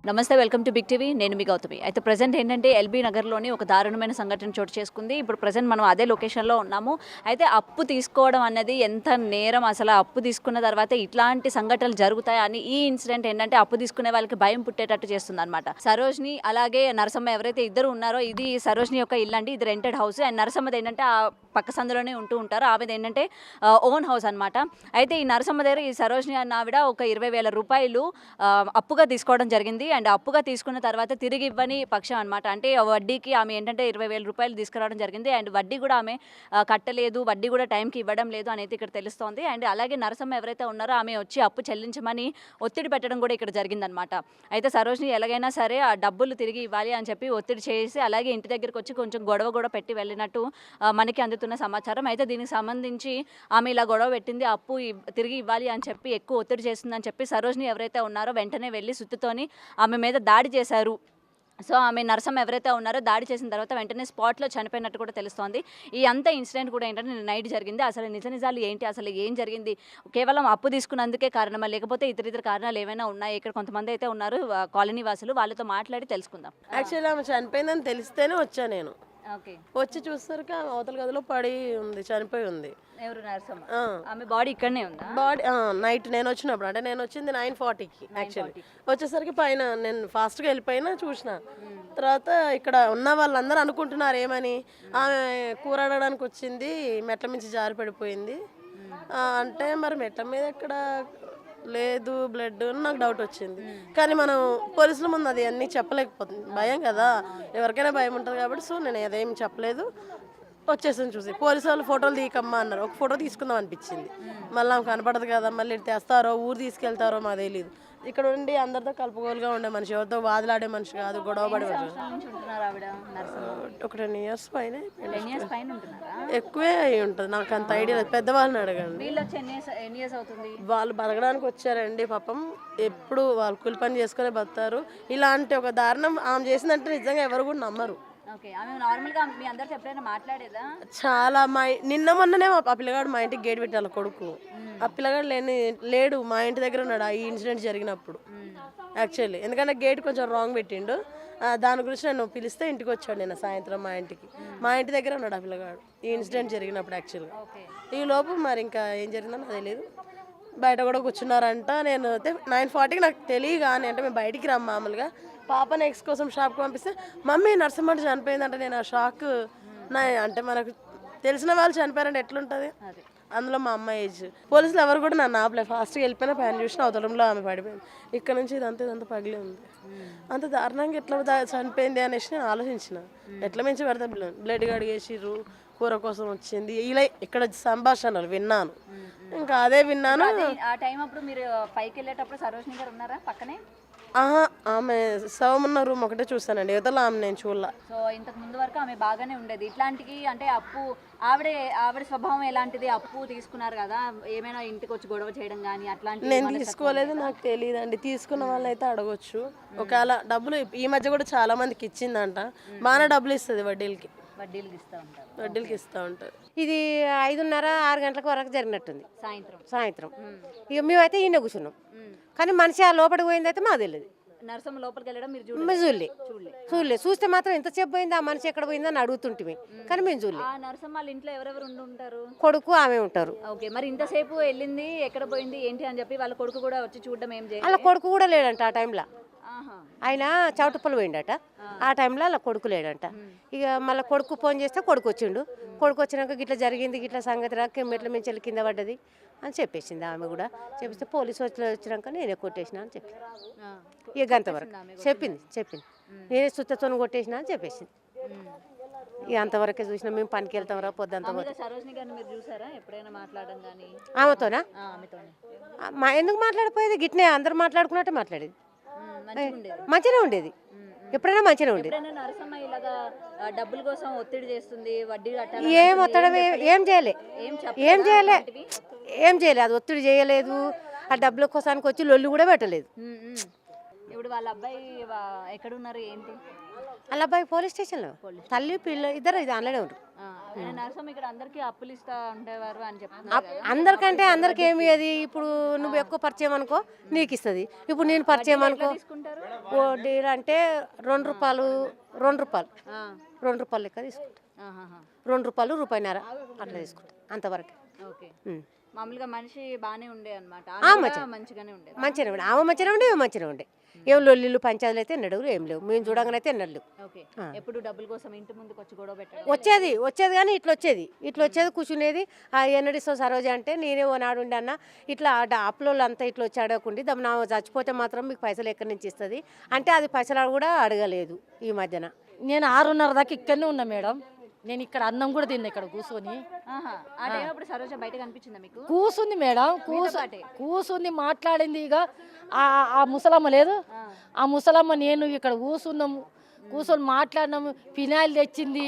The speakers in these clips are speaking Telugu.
నమస్తే, వెల్కమ్ టు బిగ్ టీవీ. నేను మీ గౌతమి. అయితే ప్రజెంట్ ఏంటంటే ఎల్బీ నగర్లోని ఒక దారుణమైన సంఘటన చోటు చేసుకుంది. ఇప్పుడు ప్రజెంట్ మనం అదే లొకేషన్లో ఉన్నాము. అయితే అప్పు తీసుకోవడం అనేది ఎంత నేరం, అసలు అప్పు తీసుకున్న తర్వాత ఇట్లాంటి సంఘటనలు జరుగుతాయని ఈ ఇన్సిడెంట్ ఏంటంటే అప్పు తీసుకునే వాళ్ళకి భయం పుట్టేటట్టు చేస్తుంది అనమాట. సరోజ్ని అలాగే నరసమ్మ ఎవరైతే ఇద్దరు ఉన్నారో, ఇది సరోజ్ని యొక్క ఇల్లు అండి. ఇది రెంటెడ్ హౌస్. అండ్ నరసమ్మది ఏంటంటే ఆ పక్క సందులోనే ఉంటూ ఉంటారు. ఆమెది ఏంటంటే ఓన్ హౌస్ అనమాట. అయితే ఈ నరసమ్మ దగ్గర ఈ సరోజ్ని అన్న ఆవిడ ఒక 20,000 రూపాయలు అప్పుగా తీసుకోవడం జరిగింది. అండ్ అప్పుగా తీసుకున్న తర్వాత తిరిగి ఇవ్వని పక్షం అనమాట. అంటే వడ్డీకి ఆమె ఏంటంటే 20,000 రూపాయలు తీసుకురావడం జరిగింది. అండ్ వడ్డీ కూడా ఆమె కట్టలేదు, వడ్డీ కూడా టైంకి ఇవ్వడం లేదు అనేది ఇక్కడ తెలుస్తోంది. అండ్ అలాగే నరసమ్మ ఎవరైతే ఉన్నారో ఆమె వచ్చి అప్పు చెల్లించమని ఒత్తిడి పెట్టడం కూడా ఇక్కడ జరిగిందనమాట. అయితే సరోజ్ని ఎలాగైనా సరే ఆ డబ్బులు తిరిగి ఇవ్వాలి అని చెప్పి ఒత్తిడి చేసి అలాగే ఇంటి దగ్గరికి వచ్చి కొంచెం గొడవ కూడా పెట్టి వెళ్ళినట్టు మనకి అందుతున్న సమాచారం. అయితే దీనికి సంబంధించి ఆమె ఇలా గొడవ పెట్టింది, అప్పు తిరిగి ఇవ్వాలి అని చెప్పి ఎక్కువ ఒత్తిడి చేస్తుందని చెప్పి సరోజ్ని ఎవరైతే ఉన్నారో వెంటనే వెళ్ళి సుత్తితోని ఆమె మీద దాడి చేశారు. సో ఆమె నరసమ్మ ఎవరైతే ఉన్నారో దాడి చేసిన తర్వాత వెంటనే స్పాట్లో చనిపోయినట్టు కూడా తెలుస్తోంది. ఈ అంత ఇన్సిడెంట్ కూడా ఏంటంటే నైట్ జరిగింది. అసలు నిజాలు ఏంటి, అసలు ఏం జరిగింది, కేవలం అప్పు తీసుకున్నందుకే కారణమా లేకపోతే ఇతర కారణాలు ఏమైనా ఉన్నాయి? ఇక్కడ కొంతమంది అయితే ఉన్నారు కాలనీ వాసులు, వాళ్ళతో మాట్లాడి తెలుసుకుందాం. యాక్చువల్లీ ఆమె చనిపోయిందని తెలిస్తేనే వచ్చా నేను. ఓకే. వచ్చి చూసేసరికి ఆమె అవతల గదిలో పడి ఉంది, చనిపోయి ఉంది. ఎవరు? నరసమ్మ. ఆమె బాడీ ఇక్కడనే ఉందా? బాడీ నైట్ నేను వచ్చినప్పుడు, అంటే నేను వచ్చింది 9:40కి. యాక్చువల్లీ వచ్చేసరికి పైన నేను ఫాస్ట్గా వెళ్ళిపోయినా చూసిన తర్వాత ఇక్కడ ఉన్న వాళ్ళందరూ అనుకుంటున్నారు ఏమని, ఆమె కూరాడడానికి వచ్చింది, మెట్ల మించి జారి పడిపోయింది అంటే మరి మెట్ల మీద ఎక్కడ లేదు బ్లడ్, నాకు డౌట్ వచ్చింది. కానీ మనం పోలీసుల ముందు అది అన్నీ చెప్పలేకపోతుంది, భయం కదా, ఎవరికైనా భయం ఉంటుంది కాబట్టి. సో నేను అదేం చెప్పలేదు, వచ్చేసాను. చూసి పోలీసు వాళ్ళు ఫోటోలు తీయకమ్మా అన్నారు. ఒక ఫోటో తీసుకుందాం అనిపించింది, మళ్ళీ ఆమె కనపడదు కదా, మళ్ళీ తెస్తారో ఊరు తీసుకెళ్తారో మాకు తెలియదు. ఇక్కడ ఉండి అందరితో కలుపుకోలుగా ఉండే మనిషి, ఎవరితో వాదులాడే మనిషి కాదు, గొడవ పడే మనిషి. ఒక 10 years పైన ఎక్కువే అయి ఉంటుంది, నాకు అంత ఐడియా లేదు, పెద్దవాళ్ళని అడగండి. వాళ్ళు బతకడానికి వచ్చారండి పాపం, ఎప్పుడు వాళ్ళు కూలి పని చేసుకునే బతారు. ఇలాంటి ఒక దారుణం ఆమె చేసిందంటే నిజంగా ఎవరు కూడా నమ్మరు. చాలా నిన్న మొన్ననే ఆ పిల్లగాడు మా ఇంటికి గేట్ పెట్టాలి కొడుకు, ఆ పిల్లగాడు లేడు మా ఇంటి దగ్గర ఉన్నాడు ఈ ఇన్సిడెంట్ జరిగినప్పుడు. యాక్చువల్లీ ఎందుకంటే గేట్ కొంచెం రాంగ్ పెట్టిండు, దాని గురించి నన్ను పిలిస్తే ఇంటికి వచ్చాడు నేను సాయంత్రం మా ఇంటి దగ్గర ఉన్నాడు ఆ పిల్లగాడు ఈ ఇన్సిడెంట్ జరిగినప్పుడు. యాక్చువల్గా ఈ లోపు మరి ఇంకా ఏం జరిగిందో నాకు తెలియదు, బయట కూడా కూర్చున్నారంట. నేను అయితే 9:40కి నాకు తెలియగానే, అంటే మేము బయటికి రాము మామూలుగా, పాప నెక్స్ట్ కోసం షాప్కి పంపిస్తే మమ్మీ నరసమ్మ చనిపోయిందంటే నేను ఆ షాక్. అంటే మనకు తెలిసిన వాళ్ళు చనిపోయారంటే ఎట్లుంటుంది, అందులో మా అమ్మ ఏజ్. పోలీసులు ఎవరు కూడా నన్ను ఆపలే, ఫాస్ట్గా వెళ్ళిపోయినా పైన చూసిన అవతలంలో ఆమె పడిపోయింది. ఇక్కడ నుంచి ఇదంతా పగిలి ఉంది, అంత దారుణంగా ఎట్లా చనిపోయింది అనేసి నేను ఆలోచించిన. ఎట్లా మించి పెడితే బ్లడ్ కడిగేసిర్రు, కూర కోసం వచ్చింది, ఇలా ఇక్కడ సంభాషణలు విన్నాను, ఇంకా అదే విన్నాను. ఆ టైం అప్పుడు మీరు పైకి వెళ్ళేటప్పుడు సరోజిని గారు ఉన్నారా పక్కనే? ఆమె శవమున్న రూమ్ ఒకటే చూస్తానండి, యువతలో ఆమె నేను చూడలా. సో ఇంతకు ముందు వరకు ఆమె బాగానే ఉండేది. ఇట్లాంటికి అంటే అప్పు ఆవిడ స్వభావం ఎలాంటిది? అప్పు తీసుకున్నారు కదా, ఏమైనా ఇంటికి వచ్చి గొడవ చేయడం కానీ అట్లాంటి? నేను తీసుకోలేదు, నాకు తెలియదు అండి. తీసుకున్న వాళ్ళని అయితే అడగొచ్చు. ఒకవేళ డబ్బులు ఈ మధ్య కూడా చాలా మందికి ఇచ్చిందంట, బాగానే డబ్బులు ఇస్తుంది, వడ్డీలకి ఇస్తూ ఉంటారు. ఇది 5:30-6 గంటల వరకు జరిగినట్టుంది సాయంత్రం. ఇక మేమైతే ఈయన కూర్చున్నాం, కానీ మనిషి ఆ లోపలికి పోయింది అయితే మాకు తెలియదు. నరసమ్మ లోపలికి వెళ్ళడం మీరు చూడలే. చూస్తే మాత్రం ఎంతసేపు పోయింది, ఆ మనిషి ఎక్కడ పోయిందని అడుగుతుంటే, కానీ మేము చూడలే. నరసమ్మ వాళ్ళ ఇంట్లో ఎవరెవరు ఉంటారు? కొడుకు ఆమె ఉంటారు. ఓకే, మరి ఇంతసేపు వెళ్ళింది ఎక్కడ పోయింది ఏంటి అని చెప్పి వాళ్ళ కొడుకు కూడా వచ్చి చూడడం ఏం చేయాలి? వాళ్ళ కొడుకు కూడా లేడంట ఆ టైంలో, ఆయన చౌటుప్పలు పోయిండట ఆ టైంలో, అలా కొడుకు లేడంట. ఇక మళ్ళీ కొడుకు ఫోన్ చేస్తే కొడుకు వచ్చిండు. కొడుకు వచ్చినాక గిట్లా జరిగింది, గిట్లా సంగతి రాక మెట్ల మించి కింద పడ్డది అని చెప్పేసింది. ఆమె కూడా చెప్పిస్తే పోలీసు వచ్చినాక నేనే కొట్టేసిన అని చెప్పి, ఇక అంతవరకు చెప్పింది నేనే సుత్తతో కొట్టేసిన అని చెప్పేసింది. ఇక అంతవరకే చూసినా, మేము పనికి వెళ్తాం రా పొద్దుంతా. ఆమెతోనా? ఎందుకు మాట్లాడిపోయేది, గిట్నే అందరు మాట్లాడుకున్నట్టే మాట్లాడేది, మంచిగానే ఉండేది, ఎప్పుడైనా మంచిగానే ఉండేది. డబ్బుల కోసం ఒత్తిడి చేస్తుంది, వడ్డీ ఏం ఒత్తడం ఏం చేయలే, అది ఒత్తిడి చేయలేదు. ఆ డబ్బుల కోసానికి వచ్చి లొల్లి కూడా పెట్టలేదు. ఇప్పుడు వాళ్ళ అబ్బాయి ఎక్కడున్నారు ఏంటి? అలా అబ్బాయి పోలీస్ స్టేషన్లో తల్లి పిల్ల ఇద్దరు ఇది అందులోనే ఉంటారు. నరసమ్మ ఇక్కడ అందరికీ అప్పులు ఇస్తా ఉండేవారు అని చెప్తున్నారు కదా. అందరికంటే అందరికి ఏమి అది ఇప్పుడు నువ్వు ఎక్కువ పరిచయం అనుకో నీకు ఇస్తుంది. ఇప్పుడు నేను పరిచయం అనుకో తీసుకుంటారు వడ్డీ అంటే 2 రూపాయలు 2 రూపాయలు 2 రూపాయలు లెక్క తీసుకుంటా. 2 రూపాయలు రూపాయిన్నర అట్లా తీసుకుంటా అంతవరకు. ఓకే, మామూలుగా మనిషి బాగానే ఉండే అనమాట, మంచిగానే ఉండేది. మంచిగా ఉండే ఆమె మంచిగా ఉండే ఇవి మంచిగా ఉండే. ఏం లొల్లిళ్ళు పంచాయతీలు అయితే ఎన్నడూ ఏం లేవు. మేము చూడంగానే అయితే ఎన్నడూ లేవు. ఓకే, ఎప్పుడు డబ్బుల కోసం ఇంటి ముందుకు వచ్చి గొడవ పెట్టడం వచ్చేది కానీ ఇట్లా వచ్చేది కూర్చునేది. ఎన్నడిస్తావు సరోజ అంటే నేనే ఓ నాడు ఉండి అన్న ఇట్లా అప్పులోళ్ళు అంతా ఇట్లా వచ్చి అడగకుండి నా చచ్చిపోతే మాత్రం మీకు పైసలు ఎక్కడి నుంచి ఇస్తుంది అంటే అది పైసలు కూడా అడగలేదు ఈ మధ్యన. నేను 6:30 దాకా ఇక్కడనే ఉన్నా మేడం. నేను ఇక్కడ అన్నం కూడా తిన్నా ఇక్కడ కూర్చొని. ఆ టైం అప్పుడు సరోజ బయట కనిపించిందా మీకు? కూసుంది మేడం, కూసుంది మాట్లాడింది. ఇక ఆ ముసలమ్మ లేదు, ఆ ముసలమ్మ నేను ఇక్కడ కూర్చొని మాట్లాడినాము. ఫినాయిల్ తెచ్చింది,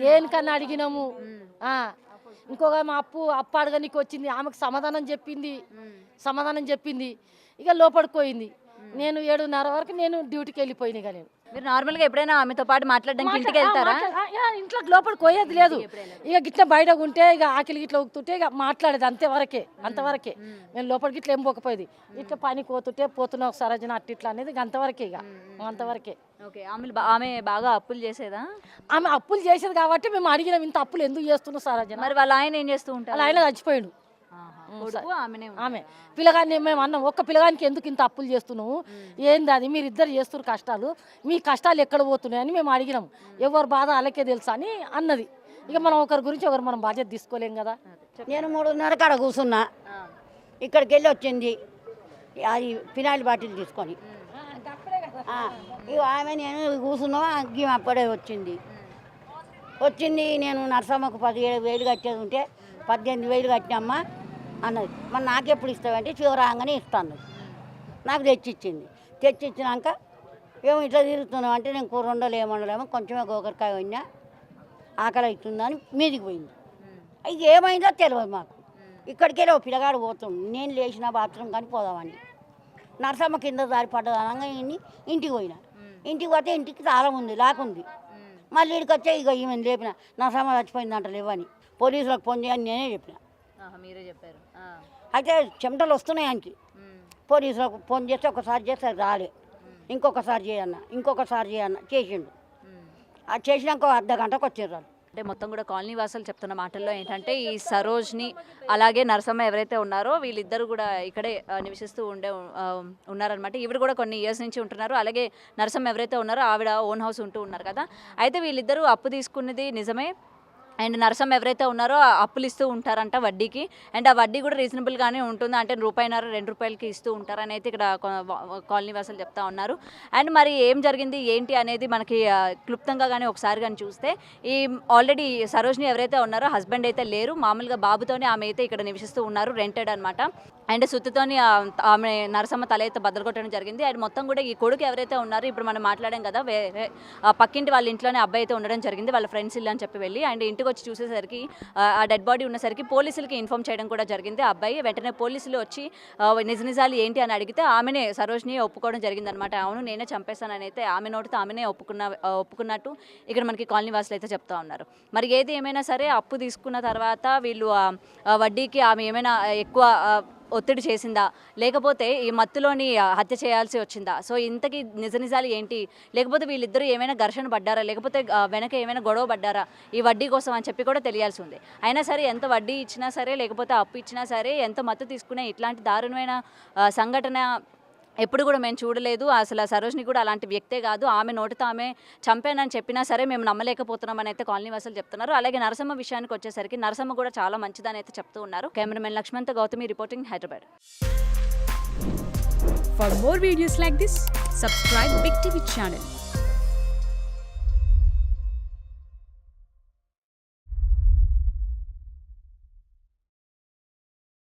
దేనికన్నా అడిగినాము. ఇంకొక మా అప్పు అడగనికి వచ్చింది, ఆమెకు సమాధానం చెప్పింది. ఇక లోపలికి పోయింది. నేను 7:30 వరకు నేను డ్యూటీకి వెళ్ళిపోయినా. ఇక నేను మీరు నార్మల్గా ఎప్పుడైనా ఆమెతో పాటు మాట్లాడడానికి ఇంటికి వెళ్తారా? ఇంట్లో లోపలికి పోయేది లేదు. ఇక గిట్ల బయట ఉంటే ఇక ఆకిలి గిట్ల ఊగుతుంటే ఇక మాట్లాడేది అంతవరకే. నేను లోపలికి ఇట్లా ఏం పోకపోయేది. ఇట్లా పని పోతున్నా ఒకసారి వచ్చిన ఇట్లా అనేది ఇక అంతవరకే. ఓకే, ఆమె బాగా అప్పులు చేసేదా? ఆమె అప్పులు చేసేది కాబట్టి మేము అడిగినాం, ఇంత అప్పులు ఎందుకు చేస్తున్నావు సరోజన. మరి వాళ్ళ ఆయన ఏం చేస్తూ ఉంటారు? వాళ్ళ ఆయన చచ్చిపోయాడు. ఆమె పిల్లగాన్ని మేము అన్నాం, ఒక్క పిల్లగానికి ఎందుకు ఇంత అప్పులు చేస్తున్నావు, ఏంది అది మీరు ఇద్దరు చేస్తున్నారు కష్టాలు, మీ కష్టాలు ఎక్కడ పోతున్నాయని మేము అడిగినాం. ఎవరు బాధ అలాగే తెలుసా అని అన్నది. ఇక మనం ఒకరి గురించి మనం బాధ్యత తీసుకోలేం కదా. నేను 3:30 కాడ కూర్చున్నా, ఇక్కడికి వెళ్ళి వచ్చింది అది ఫినాయిల్ బాటిల్ తీసుకొని. ఇక ఆమె నేను కూర్చున్నావా అప్పుడే వచ్చింది. నేను నరసమ్మకు 17,000 కట్టేది ఉంటే 18,000 కట్టినమ్మా అన్నది. మరి నాకెప్పుడు ఇస్తావంటే చివరాగానే ఇస్తాను. నాకు తెచ్చిచ్చినాక ఏమో ఇట్లా తిరుగుతున్నావు అంటే నేను కూర వండలేమో కొంచెమే గోకరకాయ వండినా ఆకలి అవుతుందని మీదికి పోయింది. ఇక ఏమైందో తెలియదు మాకు. ఇక్కడికి వెళ్ళి ఓ పిల్లగాడు పోతుండు, నేను లేచిన బాత్రూమ్ కానీ పోదామని నరసమ్మ కింద దారి పడ్డదనంగా ఇంటికి పోయినా. ఇంటికి పోతే ఇంటికి తాళం ఉంది, లాకుంది. మళ్ళీ ఇక్కడికి వచ్చే ఇక ఈమెను లేపిన, నరసమ్మ చచ్చిపోయిందంట లేవని పోలీసులకు ఫోన్ చేయని నేనే చెప్పిన. మీరే చెప్పారు. అయితే చెమటలు వస్తున్నాయి ఆయనకి. పోలీసులకు ఫోన్ చేస్తే ఒకసారి చేస్తే రాలే, ఇంకొకసారి చేయన్న చేసిండు. అది చేసినాక 1/2 గంటకు వచ్చారు. అంటే మొత్తం కూడా కాలనీ వాసులు చెప్తున్న మాటల్లో ఏంటంటే ఈ సరోజ్ని అలాగే నరసమ్మ ఎవరైతే ఉన్నారో వీళ్ళిద్దరు కూడా ఇక్కడే నివసిస్తూ ఉన్నారనమాట. ఈవిడ కూడా కొన్ని ఇయర్స్ నుంచి ఉంటున్నారు. అలాగే నరసమ్మ ఎవరైతే ఉన్నారో ఆవిడ ఓన్ హౌస్ ఉంటూ ఉన్నారు కదా. అయితే వీళ్ళిద్దరూ అప్పు తీసుకున్నది నిజమే. అండ్ నరసమ్మ ఎవరైతే ఉన్నారో అప్పులు ఇస్తూ ఉంటారంట వడ్డీకి. అండ్ ఆ వడ్డీ కూడా రీజనబుల్గానే ఉంటుంది, అంటే ₹1.5-2 ఇస్తూ ఉంటారని అయితే ఇక్కడ కాలనీ వాసులు చెప్తా ఉన్నారు. అండ్ మరి ఏం జరిగింది ఏంటి అనేది మనకి క్లుప్తంగా కానీ ఒకసారి కానీ చూస్తే ఈ ఆల్రెడీ సరోజ్ని ఎవరైతే ఉన్నారో హస్బెండ్ అయితే లేరు, మామూలుగా బాబుతోనే ఆమె అయితే ఇక్కడ నివసిస్తూ ఉన్నారు, రెంటెడ్ అనమాట. అండ్ సుత్తుతోని ఆమె నరసమ్మ తల అయితే బద్దలుకొట్టడం జరిగింది. అండ్ మొత్తం కూడా ఈ కొడుకు ఎవరైతే ఉన్నారో ఇప్పుడు మనం మాట్లాడాం కదా, పక్కింటి వాళ్ళ ఇంట్లోనే అబ్బాయి అయితే ఉండడం జరిగింది, వాళ్ళ ఫ్రెండ్స్ ఇల్లు అని చెప్పి వెళ్ళి. అండ్ ఇంటికి వచ్చి చూసేసరికి ఆ డెడ్ బాడీ ఉన్నసరికి పోలీసులకి ఇన్ఫార్మ్ చేయడం కూడా జరిగింది ఆ అబ్బాయి. వెంటనే పోలీసులు వచ్చి నిజాలు ఏంటి అని అడిగితే ఆమెనే సరోజ్ని ఒప్పుకోవడం జరిగిందనమాట. అవును నేనే చంపేశానని అయితే ఆమె నోటితో ఆమెనే ఒప్పుకున్నట్టు ఇక్కడ మనకి కాలనీ వాసులు అయితే చెప్తా ఉన్నారు. మరి ఏది ఏమైనా సరే అప్పు తీసుకున్న తర్వాత వీళ్ళు వడ్డీకి ఆమె ఏమైనా ఎక్కువ ఒత్తిడి చేసిందా, లేకపోతే ఈ మత్తులోని హత్య చేయాల్సి వచ్చిందా? సో ఇంతకీ నిజాలు ఏంటి, లేకపోతే వీళ్ళిద్దరూ ఏమైనా ఘర్షణ పడ్డారా, లేకపోతే వెనక ఏమైనా గొడవ పడ్డారా ఈ వడ్డీ కోసం అని చెప్పి కూడా తెలియాల్సి ఉంది. అయినా సరే ఎంత వడ్డీ ఇచ్చినా సరే, లేకపోతే అప్పు ఇచ్చినా సరే, ఎంత మత్తు తీసుకునే ఇట్లాంటి దారుణమైన సంఘటన ఎప్పుడు కూడా మేము చూడలేదు. అసలు సరోజ్ని కూడా అలాంటి వ్యక్తే కాదు, ఆమె నోటితో ఆమె చంపానని చెప్పినా సరే మేము నమ్మలేకపోతున్నామని అయితే కాలనీ వాసులు చెప్తున్నారు. అలాగే నరసమ్మ విషయానికి వచ్చేసరికి నరసమ్మ కూడా చాలా మంచిదని అయితే చెప్తూ ఉన్నారు. కెమెరామెన్ లక్ష్మణ్తో Gautami reporting, Hyderabad. For more videos like this, subscribe Big TV channel.